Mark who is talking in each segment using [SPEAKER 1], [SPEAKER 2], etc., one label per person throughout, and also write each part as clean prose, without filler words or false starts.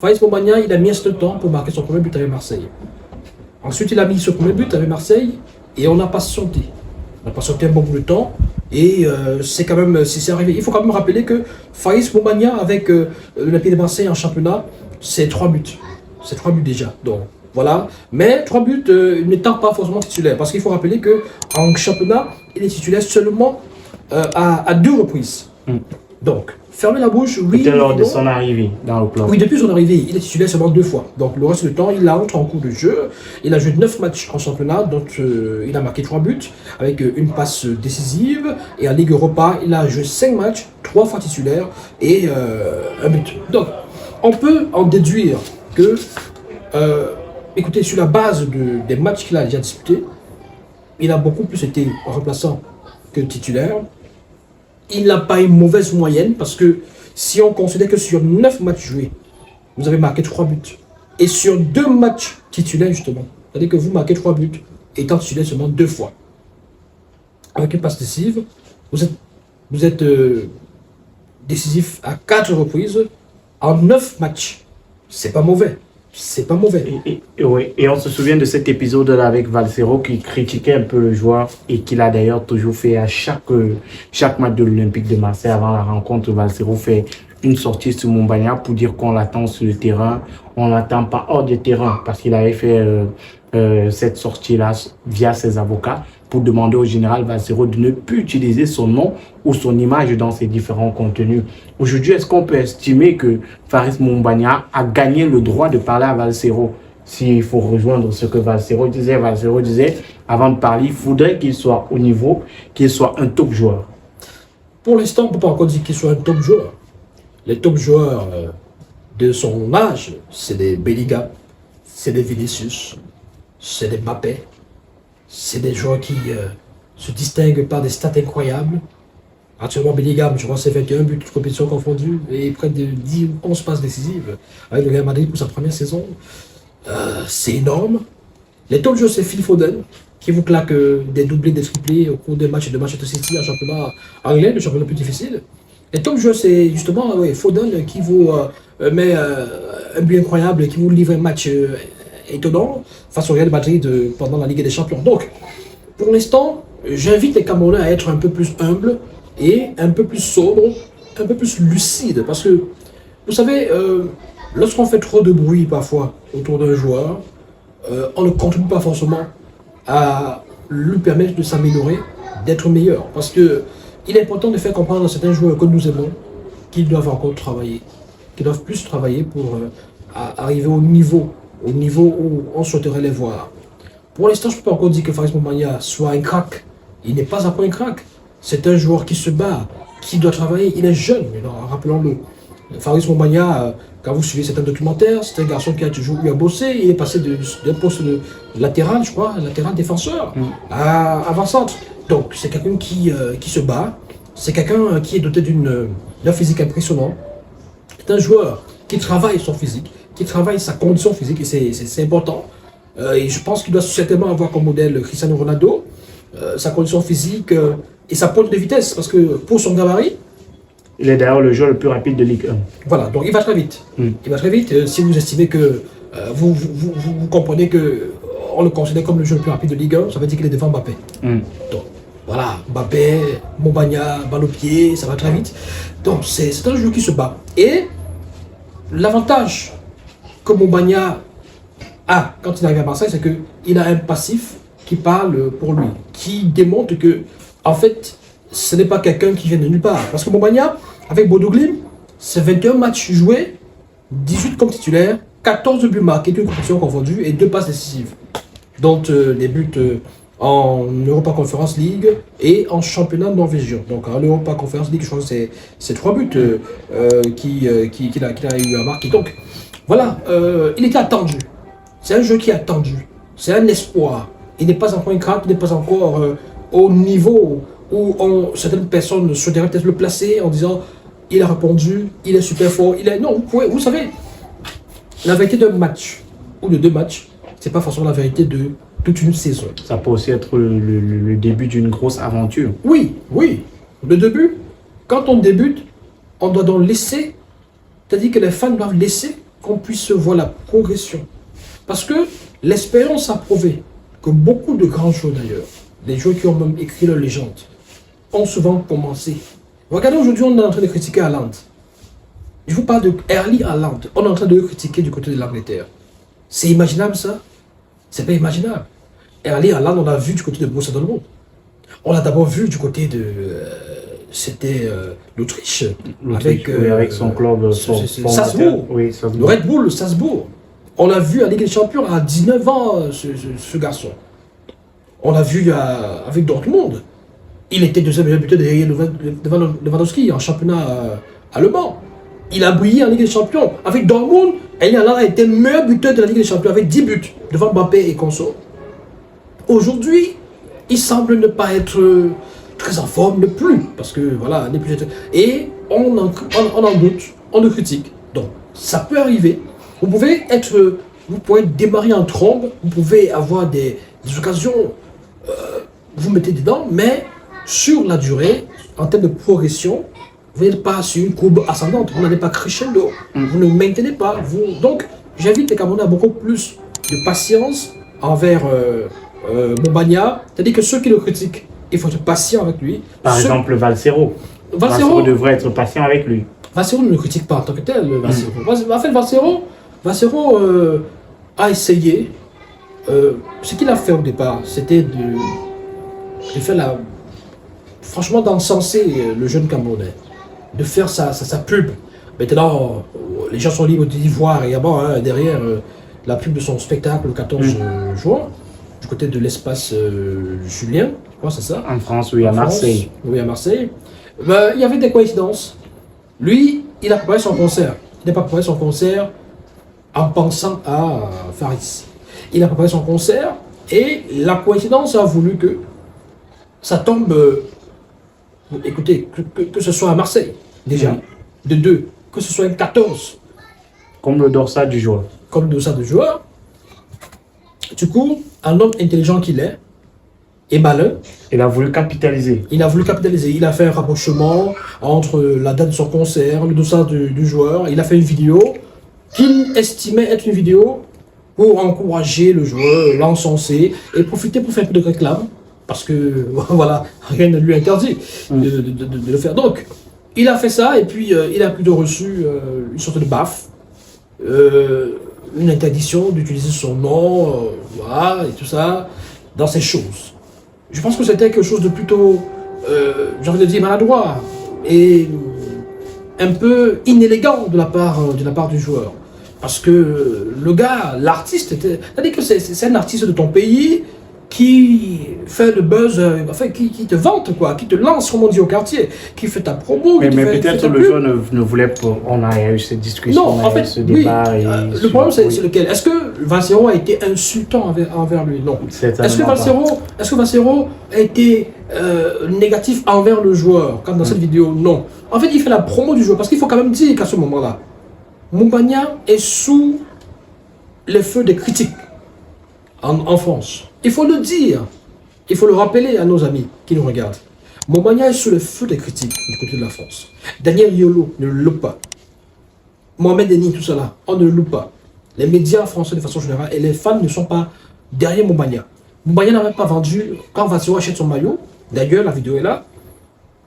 [SPEAKER 1] Faïs Mombagna, il a mis un certain temps pour marquer son premier but avec Marseille. Ensuite, il a mis son premier but avec Marseille et on n'a pas sauté. On n'a pas sauté un bon bout de temps et c'est quand même, c'est arrivé. Il faut quand même rappeler que Faïs Mombagna avec l'Olympique de Marseille en championnat, c'est 3 buts. C'est 3 buts déjà. Donc voilà. Mais 3 buts n'étant pas forcément titulaire. Parce qu'il faut rappeler qu'en championnat, il est titulaire seulement à 2 reprises. Donc, fermer la bouche, oui.
[SPEAKER 2] C'était lors de son arrivée dans le club.
[SPEAKER 1] Oui, depuis son arrivée, il est titulaire seulement 2 fois. Donc, le reste du temps, il entre en cours de jeu. Il a joué 9 matchs en championnat, donc il a marqué 3 buts avec une passe décisive. Et en Ligue Europa, il a joué 5 matchs, 3 fois titulaire et un but. Donc, on peut en déduire que, écoutez, sur la base des matchs qu'il a déjà disputés, il a beaucoup plus été remplaçant que titulaire. Il n'a pas une mauvaise moyenne parce que si on considère que sur 9 matchs joués, vous avez marqué 3 buts. Et sur 2 matchs titulaires, justement, c'est-à-dire que vous marquez 3 buts, étant titulaire seulement 2 fois. Avec une passe décisive, vous êtes décisif à 4 reprises en 9 matchs. C'est pas mauvais. C'est pas mauvais.
[SPEAKER 2] Oui. Et on se souvient de cet épisode-là avec Valsero qui critiquait un peu le joueur et qu'il a d'ailleurs toujours fait à chaque match de l'Olympique de Marseille avant la rencontre. Valsero fait une sortie sur Mombagna pour dire qu'on l'attend sur le terrain. On ne l'attend pas hors du terrain parce qu'il avait fait cette sortie-là via ses avocats pour demander au général Valsero de ne plus utiliser son nom ou son image dans ses différents contenus. Aujourd'hui, est-ce qu'on peut estimer que Faris Mombagna a gagné le droit de parler à Valsero? S'il faut rejoindre ce que Valsero disait, avant de parler, il faudrait qu'il soit au niveau, qu'il soit un top joueur.
[SPEAKER 1] Pour l'instant, on ne peut pas encore dire qu'il soit un top joueur. Les top joueurs de son âge, c'est des Bellingham, c'est des Vinicius, c'est des Mbappé. C'est des joueurs qui se distinguent par des stats incroyables. Actuellement, Bellingham, je crois que c'est 21 buts, toutes compétitions confondues, et près de 10 ou 11 passes décisives avec le Real Madrid pour sa première saison. C'est énorme. Les top joueurs, c'est Phil Foden, qui vous claque des doublés, des triplés au cours des matchs de Manchester City en championnat anglais, le championnat le plus difficile. Les top joueurs, c'est justement Foden qui vous met un but incroyable, qui vous livre un match étonnant face au Real Madrid pendant la Ligue des Champions. Donc, pour l'instant, j'invite les Camerounais à être un peu plus humbles et un peu plus sobres, un peu plus lucides. Parce que, vous savez, lorsqu'on fait trop de bruit parfois autour d'un joueur, on ne contribue pas forcément à lui permettre de s'améliorer, d'être meilleur. Parce que il est important de faire comprendre à certains joueurs que nous aimons qu'ils doivent encore travailler, qu'ils doivent plus travailler pour arriver au niveau où on souhaiterait les voir. Pour l'instant, je ne peux pas encore dire que Faris Mombagna soit un crack. Il n'est pas encore un crack. C'est un joueur qui se bat, qui doit travailler. Il est jeune, rappelons-le. Faris Mombagna, quand vous suivez certains documentaires, c'est un garçon qui a toujours eu à bosser. Il est passé d'un poste de latéral, je crois, latéral défenseur, à avant-centre. Donc, c'est quelqu'un qui se bat. C'est quelqu'un qui est doté d'un physique impressionnant. C'est un joueur qui travaille son physique, qui travaille sa condition physique, et c'est important. Et je pense qu'il doit certainement avoir comme modèle Cristiano Ronaldo, sa condition physique et sa pointe de vitesse, parce que pour son gabarit,
[SPEAKER 2] il est d'ailleurs le joueur le plus rapide de Ligue 1.
[SPEAKER 1] Voilà, donc il va très vite. Il va très vite. Si vous estimez que vous comprenez que on le considère comme le joueur le plus rapide de Ligue 1, ça veut dire qu'il est devant Mbappé. Donc voilà, Mbappé, Mombagna, balle au pied, ça va très vite. Donc c'est un joueur qui se bat. Et l'avantage que Mombagna a quand il arrive à Marseille, c'est qu'il a un passif qui parle pour lui, qui démontre que, en fait, ce n'est pas quelqu'un qui vient de nulle part. Parce que Mombagna, avec Bodo Glimt, c'est 21 matchs joués, 18 comme titulaire, 14 buts marqués, 2 compétitions confondues et 2 passes décisives. Dont des buts en Europa Conference League et en championnat norvégien. Donc en Europa Conference League, je crois que c'est 3 buts qu'il a eu à marquer. Donc voilà, il était attendu. C'est un jeu qui est attendu. C'est un espoir. Il n'est pas encore un crack, il n'est pas encore au niveau où certaines personnes souhaiteraient peut-être le placer en disant il a répondu, il est super fort. Non, vous savez, la vérité d'un match ou de 2 matchs, c'est pas forcément la vérité de toute une saison.
[SPEAKER 2] Ça peut aussi être le début d'une grosse aventure.
[SPEAKER 1] Oui. Le début, quand on débute, on doit donc laisser, c'est-à-dire que les fans doivent laisser qu'on puisse voir la progression. Parce que l'expérience a prouvé que beaucoup de grands joueurs d'ailleurs, des joueurs qui ont même écrit leur légende, ont souvent commencé. Regardez, aujourd'hui, on est en train de critiquer Haaland. Je vous parle de Erling Haaland. On est en train de le critiquer du côté de l'Angleterre. C'est imaginable ça? C'est pas imaginable. Erling Haaland, on l'a vu du côté de Borussia Dortmund. On l'a d'abord vu du côté de... c'était l'Autriche.
[SPEAKER 2] Avec son club.
[SPEAKER 1] Salzbourg.
[SPEAKER 2] Oui,
[SPEAKER 1] le Red Bull, Salzbourg. On l'a vu à Ligue des Champions à 19 ans, ce garçon. On l'a vu avec Dortmund. Il était deuxième meilleur buteur derrière Lewandowski en championnat allemand. Il a brillé en Ligue des Champions. Avec Dortmund, Erling Haaland a été meilleur buteur de la Ligue des Champions avec 10 buts devant Mbappé et consorts. Aujourd'hui, il semble ne pas être très en forme, ne plus, parce que voilà, n'est plus. Et on en doute, on le critique. Donc, ça peut arriver. Vous pouvez démarrer en trombe, vous pouvez avoir des occasions, vous mettez dedans, mais sur la durée, en termes de progression, vous n'êtes pas sur une courbe ascendante, vous n'allez pas crescendo, vous ne maintenez pas. Donc, j'invite les Camerounais à beaucoup plus de patience envers Mombagna, c'est-à-dire que ceux qui le critiquent, il faut être patient avec lui.
[SPEAKER 2] Par exemple, Valsero. Valsero devrait être patient avec lui.
[SPEAKER 1] Valsero ne le critique pas en tant que tel. En fait, Valsero a essayé. Ce qu'il a fait au départ, c'était de faire franchement d'encenser le jeune Camerounais, de faire sa pub. Maintenant, les gens sont libres d'y voir également derrière la pub de son spectacle le 14 juin, du côté de l'espace Julien, je crois c'est ça.
[SPEAKER 2] En France, oui, à Marseille.
[SPEAKER 1] Oui, à Marseille. Il y avait des coïncidences. Lui, il a préparé son concert. Il n'a pas préparé son concert en pensant à Faris. Il a préparé son concert et la coïncidence a voulu que ça tombe, écoutez, que ce soit à Marseille, déjà, de 2, que ce soit un 14.
[SPEAKER 2] Comme le dorsal du joueur.
[SPEAKER 1] Comme le dorsal du joueur. Du coup, un homme intelligent qu'il est, et malin.
[SPEAKER 2] Il a voulu capitaliser.
[SPEAKER 1] Il a fait un rapprochement entre la date de son concert, le dossard du joueur. Il a fait une vidéo qu'il estimait être une vidéo pour encourager le joueur, l'encenser et profiter pour faire un peu de réclame. Parce que, voilà, rien ne lui interdit de le faire. Donc, il a fait ça et puis il a plutôt reçu une sorte de baffe. Une interdiction d'utiliser son nom, voilà, et tout ça, dans ces choses. Je pense que c'était quelque chose de plutôt, j'ai envie de dire, maladroit et un peu inélégant de la part du joueur. Parce que le gars, l'artiste, c'est-à-dire que c'est un artiste de ton pays qui fait le buzz, enfin qui te vante, quoi, qui te lance, comme on dit au quartier, qui fait ta promo.
[SPEAKER 2] Mais peut-être le joueur ne voulait pas. On a eu cette discussion,
[SPEAKER 1] non, en fait,
[SPEAKER 2] ce débat.
[SPEAKER 1] Oui, le problème, c'est lequel? Est-ce que Valsero a été insultant envers lui? Non. Est-ce que Valsero a été négatif envers le joueur, comme dans cette vidéo? Non. En fait, il fait la promo du joueur, parce qu'il faut quand même dire qu'à ce moment-là, Mombagna est sous les feux des critiques en France. Il faut le dire, il faut le rappeler à nos amis qui nous regardent. Mombagna est sous le feu des critiques du côté de la France. Daniel Riolo ne le loupe pas. Mohamed Denis, tout cela, on ne le loupe pas. Les médias français de façon générale et les fans ne sont pas derrière Mombagna. Mombagna n'avait pas vendu, quand Valsero achète son maillot, d'ailleurs la vidéo est là,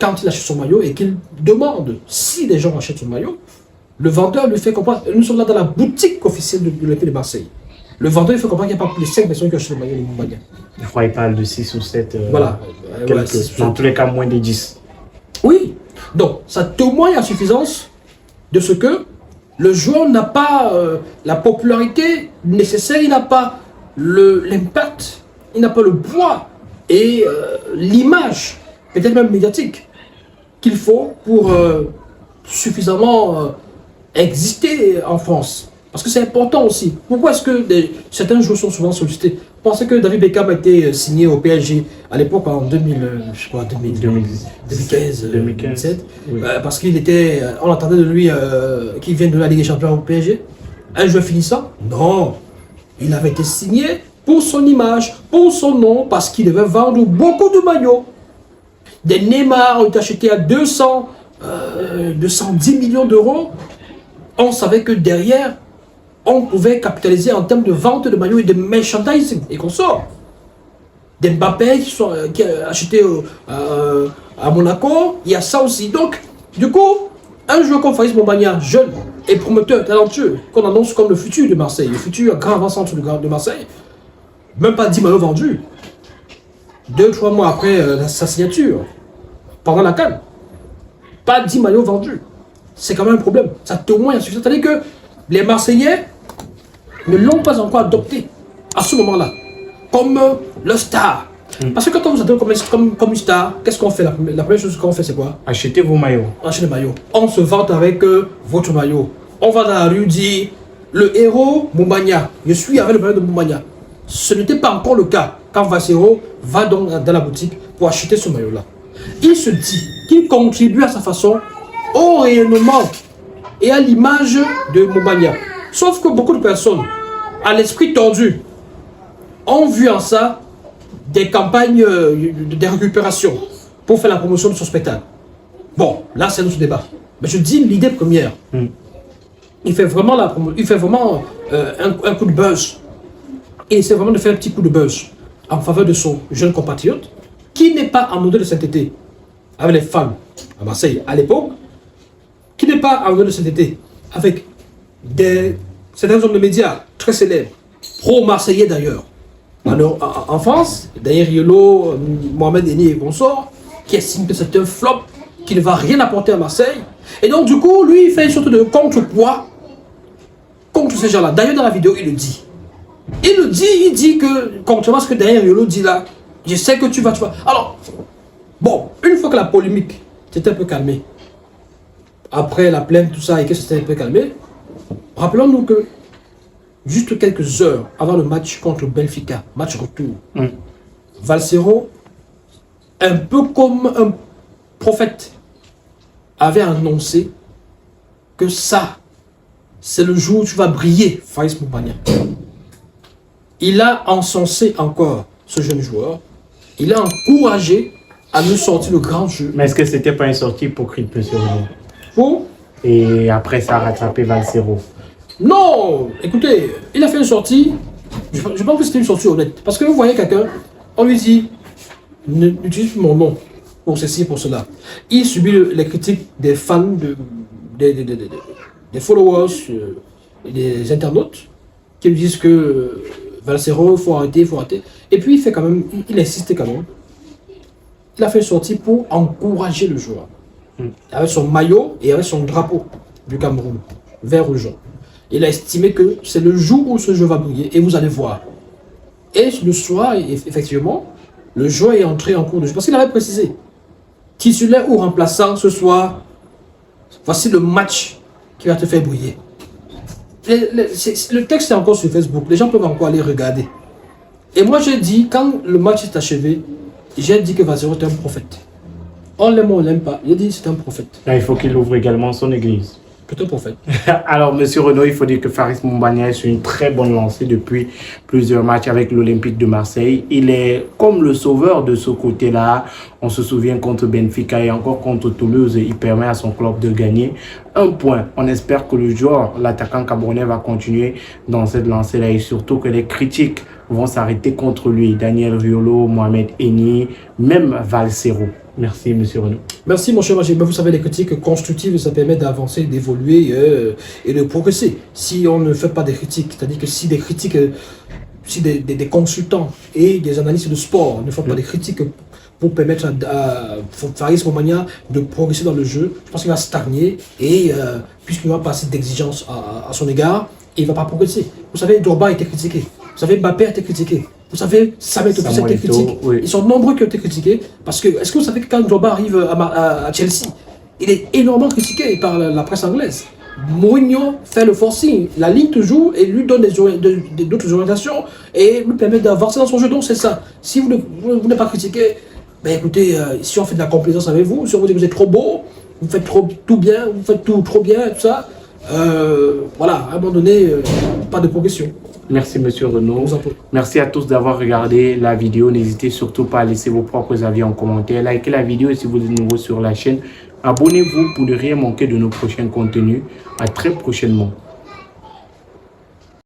[SPEAKER 1] quand il achète son maillot et qu'il demande si des gens achètent son maillot, le vendeur lui fait comprendre, nous sommes là dans la boutique officielle de l'Olympique de Marseille. Le vendeur il fait comprendre qu'il n'y a pas plus de 5 personnes qui achètent le maillot de Mombagna.
[SPEAKER 2] Je crois qu'il parle de 6 ou 7.
[SPEAKER 1] Voilà.
[SPEAKER 2] Dans tous les cas, moins de 10.
[SPEAKER 1] Oui. Donc, ça témoigne à suffisance de ce que le joueur n'a pas la popularité nécessaire, il n'a pas l'impact, il n'a pas le poids et l'image, peut-être même médiatique, qu'il faut pour suffisamment exister en France. Parce que c'est important aussi. Pourquoi est-ce que certains joueurs sont souvent sollicités? Pensez que David Beckham a été signé au PSG à l'époque en 2015, 2017. Oui. Parce qu'il était, on attendait de lui qu'il vienne de la Ligue des Champions au PSG. Un joueur finissant? Non. Il avait été signé pour son image, pour son nom, parce qu'il devait vendre beaucoup de maillots. Des Neymar ont été achetés à 210 millions d'euros. On savait que derrière, on pouvait capitaliser en termes de vente de maillots et de merchandising et consorts. Des Mbappé qui a acheté à Monaco, il y a ça aussi. Donc, du coup, un joueur comme Faris Mombagna, jeune et promoteur, talentueux, qu'on annonce comme le futur de Marseille, le futur grand avant-centre de Marseille, même pas 10 maillots vendus. 2-3 mois après sa signature, pendant la CAN, pas 10 maillots vendus. C'est quand même un problème. Ça témoigne. C'est-à-dire que les Marseillais ne l'ont pas encore adopté à ce moment-là comme le star. Parce que quand on vous adopte comme une star, qu'est-ce qu'on fait? La première chose qu'on fait, c'est quoi?
[SPEAKER 2] Achetez vos maillots.
[SPEAKER 1] Acheter les maillots. On se vante avec votre maillot. On va dans la rue dire le héros Mombagna. Je suis avec le maillot de Mombagna. Ce n'était pas encore le cas quand Valsero va donc dans la boutique pour acheter ce maillot-là. Il se dit qu'il contribue à sa façon au rayonnement et à l'image de Mombagna. Sauf que beaucoup de personnes, à l'esprit tordu, ont vu en ça des campagnes de récupération pour faire la promotion de son spectacle. Bon, là c'est notre débat. Mais je dis l'idée première. Il fait vraiment, un coup de buzz. Il essaie vraiment de faire un petit coup de buzz en faveur de son jeune compatriote qui n'est pas en odeur de sainteté avec les femmes à Marseille à l'époque, qui n'est pas en odeur de sainteté avec certains hommes de médias très célèbres, pro-marseillais d'ailleurs. Alors, en France, d'ailleurs Riolo, Mohamed Eni et consorts, qui estiment que c'est un flop, qui ne va rien apporter à Marseille. Et donc, du coup, lui, il fait une sorte de contrepoids contre ces gens-là. D'ailleurs, dans la vidéo, il le dit. Il dit que, contrairement à ce que d'ailleurs Riolo dit là, je sais que tu vas. Alors, bon, une fois que la polémique s'est un peu calmée, après la plainte, tout ça, et que c'était un peu calmé, rappelons-nous que juste quelques heures avant le match contre Benfica, match retour, Valsero, un peu comme un prophète, avait annoncé que ça, c'est le jour où tu vas briller, Faris Mombagna. Il a encensé encore ce jeune joueur, il a encouragé à nous sortir le grand jeu.
[SPEAKER 2] Mais est-ce que c'était pas une sortie hypocrite, monsieur Renaud?
[SPEAKER 1] Pour
[SPEAKER 2] Et après, ça a rattrapé Valsero.
[SPEAKER 1] Non, écoutez, il a fait une sortie, je pense que c'était une sortie honnête. Parce que vous voyez quelqu'un, on lui dit, n'utilise plus mon nom pour ceci, pour cela. Il subit les critiques des fans, des followers, des internautes, qui lui disent que Valsero, il faut arrêter, il faut arrêter. Et puis il fait quand même, il insiste quand même. Il a fait une sortie pour encourager le joueur. Avec son maillot et avec son drapeau du Cameroun, vert ou jaune. Il a estimé que c'est le jour où ce jeu va briller et vous allez voir. Et le soir, effectivement, le joueur est entré en cours de jeu. Parce qu'il avait précisé, titulaire ou remplaçant ce soir, voici le match qui va te faire briller. Le texte est encore sur Facebook, les gens peuvent encore aller regarder. Et moi j'ai dit, quand le match est achevé, j'ai dit que Valsero est un prophète. On l'aime ou on l'aime pas, j'ai dit c'est un prophète.
[SPEAKER 2] Là, il faut qu'il ouvre également son église.
[SPEAKER 1] C'est un prophète.
[SPEAKER 2] Alors, monsieur Renaud, il faut dire que Faris Mombagna est sur une très bonne lancée depuis plusieurs matchs avec l'Olympique de Marseille. Il est comme le sauveur de ce côté-là. On se souvient contre Benfica et encore contre Toulouse. Il permet à son club de gagner un point. On espère que le joueur, l'attaquant camerounais, va continuer dans cette lancée-là et surtout que les critiques vont s'arrêter contre lui. Daniel Riolo, Mohamed Eni, même Valsero. Merci, monsieur Renaud.
[SPEAKER 1] Merci, mon cher Magé. Vous savez, les critiques constructives, ça permet d'avancer, d'évoluer et de progresser. Si on ne fait pas des critiques, c'est-à-dire que si des critiques, si des consultants et des analystes de sport ne font pas des critiques pour permettre à Faris Mombagna de progresser dans le jeu, je pense qu'il va stagner et puisqu'il n'y aura pas assez d'exigences à son égard, il ne va pas progresser. Vous savez, Drogba a été critiqué. Vous savez, Mbappé a été critiqué. Vous savez, Samuel Eto'o a été critiqué. Oui. Ils sont nombreux qui ont été critiqués. Parce que, est-ce que vous savez que quand Drogba arrive à Chelsea, il est énormément critiqué par la presse anglaise. Mourinho fait le forcing, la ligne toujours, et lui donne d'autres orientations et lui permet d'avancer dans son jeu. Donc c'est ça. Si vous n'êtes pas critiqué, ben écoutez, si on fait de la complaisance avec vous, si on vous dit que vous êtes trop beau, vous faites tout bien, vous faites tout trop bien, tout ça, voilà, à un moment donné, pas de progression.
[SPEAKER 2] Merci, monsieur Renaud. Merci à tous d'avoir regardé la vidéo. N'hésitez surtout pas à laisser vos propres avis en commentaire. Likez la vidéo et si vous êtes nouveau sur la chaîne, abonnez-vous pour ne rien manquer de nos prochains contenus. À très prochainement.